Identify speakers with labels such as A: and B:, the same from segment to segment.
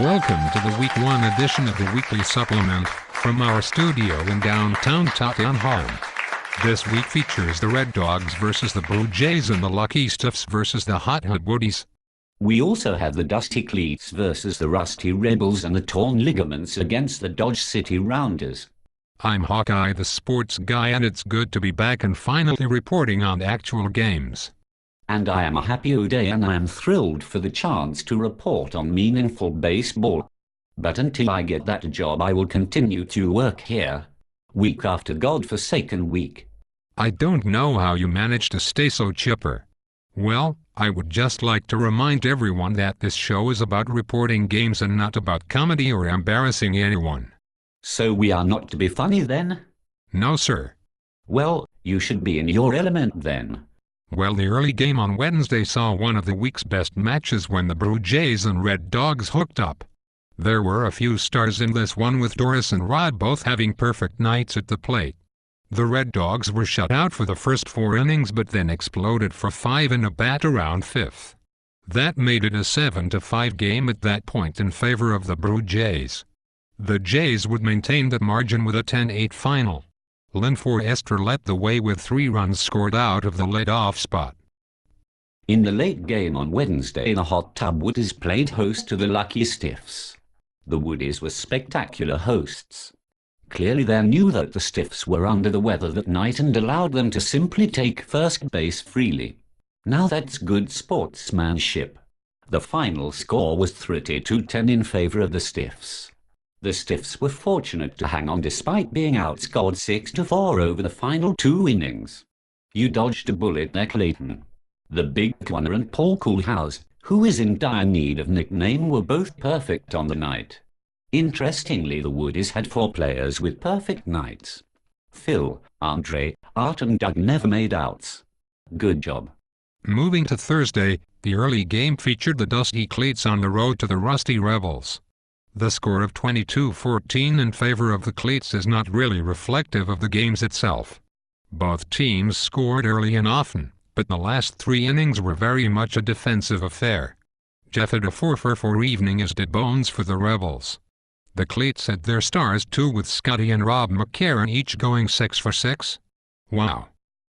A: Welcome to the Week 1 edition of the Weekly Supplement, from our studio in downtown Tottenham. This week features the Red Dogs versus the Blue Jays and the Lucky Stiffs versus the Hot Woodies.
B: We also have the Dusty Cleats versus the Rusty Rebels and the Torn Ligaments against the Dodge City Rounders.
A: I'm Hawkeye the Sports Guy, and it's good to be back and finally reporting on actual games.
B: And I am a Happy O'Day, and I am thrilled for the chance to report on meaningful baseball. But until I get that job, I will continue to work here, week after God-forsaken week.
A: I don't know how you manage to stay so chipper. Well, I would just like to remind everyone that this show is about reporting games and not about comedy or embarrassing anyone.
B: So we are not to be funny then?
A: No, sir.
B: Well, you should be in your element then.
A: Well, the early game on Wednesday saw one of the week's best matches when the Blue Jays and Red Dogs hooked up. There were a few stars in this one, with Doris and Rod both having perfect nights at the plate. The Red Dogs were shut out for the first 4 innings but then exploded for 5 in a bat around 5th. That made it a 7-5 game at that point in favor of the Blue Jays. The Jays would maintain that margin with a 10-8 final. Lynn Forrester led the way with 3 runs scored out of the leadoff spot.
B: In the late game on Wednesday, the Hot Tub Woodies played host to the Lucky Stiffs. The Woodies were spectacular hosts. Clearly they knew that the Stiffs were under the weather that night and allowed them to simply take first base freely. Now that's good sportsmanship. The final score was 32-10 in favor of the Stiffs. The Stiffs were fortunate to hang on despite being outscored 6-4 over the final 2 innings. You dodged a bullet there, Clayton. The Big One and Paul Coolhouse, who is in dire need of nickname, were both perfect on the night. Interestingly, the Woodies had 4 players with perfect nights. Phil, Andre, Art and Doug never made outs. Good job.
A: Moving to Thursday, the early game featured the Dusty Cleats on the road to the Rusty Rebels. The score of 22-14 in favor of the Cleats is not really reflective of the games itself. Both teams scored early and often, but the last 3 innings were very much a defensive affair. Jeff had a 4-for-4 evening, as did Bones for the Rebels. The Cleats had their stars too, with Scotty and Rob McCarron each going 6-for-6. Wow.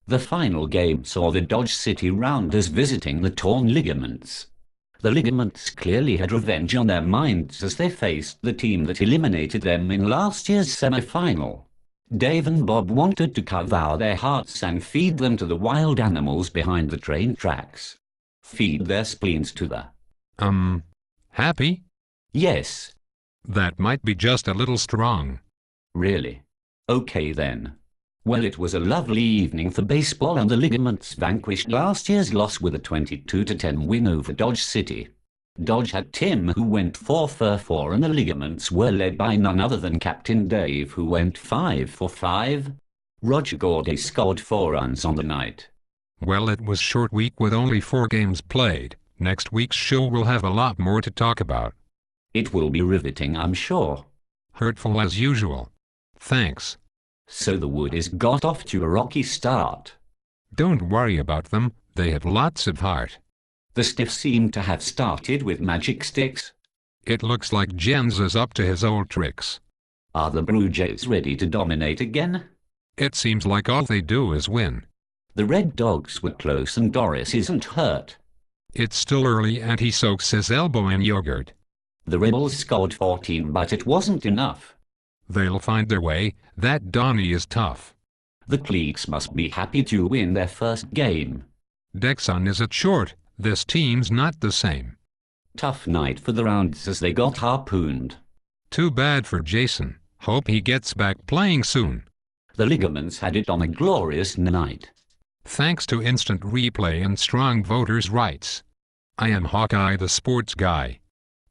B: The final game saw the Dodge City Rounders visiting the Torn Ligaments. The Ligaments clearly had revenge on their minds as they faced the team that eliminated them in last year's semi-final. Dave and Bob wanted to carve out their hearts and feed them to the wild animals behind the train tracks. Feed their spleens to the...
A: Happy?
B: Yes.
A: That might be just a little strong.
B: Really? Okay then. Well, it was a lovely evening for baseball, and the Ligaments vanquished last year's loss with a 22-10 win over Dodge City. Dodge had Tim, who went 4-for-4, and the Ligaments were led by none other than Captain Dave, who went 5-for-5. Roger Gordy scored 4 runs on the night.
A: Well, it was short week with only 4 games played. Next week's show will have a lot more to talk about.
B: It will be riveting, I'm sure.
A: Hurtful as usual. Thanks.
B: So the Woodies got off to a rocky start.
A: Don't worry about them, they have lots of heart.
B: The Stiffs seem to have started with magic sticks.
A: It looks like Jens is up to his old tricks.
B: Are the Blue Jays ready to dominate again?
A: It seems like all they do is win.
B: The Red Dogs were close and Doris isn't hurt.
A: It's still early and he soaks his elbow in yogurt.
B: The Rebels scored 14, but it wasn't enough.
A: They'll find their way. That Donnie is tough.
B: The Cleats must be happy to win their first game.
A: Dexon is at short. This team's not the same.
B: Tough night for the Rounders as they got harpooned.
A: Too bad for Jason. Hope he gets back playing soon.
B: The Ligaments had it on a glorious night.
A: Thanks to instant replay and strong voters' rights. I am Hawkeye the Sports Guy.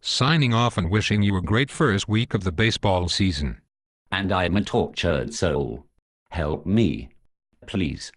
A: Signing off and wishing you a great first week of the baseball season.
B: And I'm a tortured soul. Help me, please.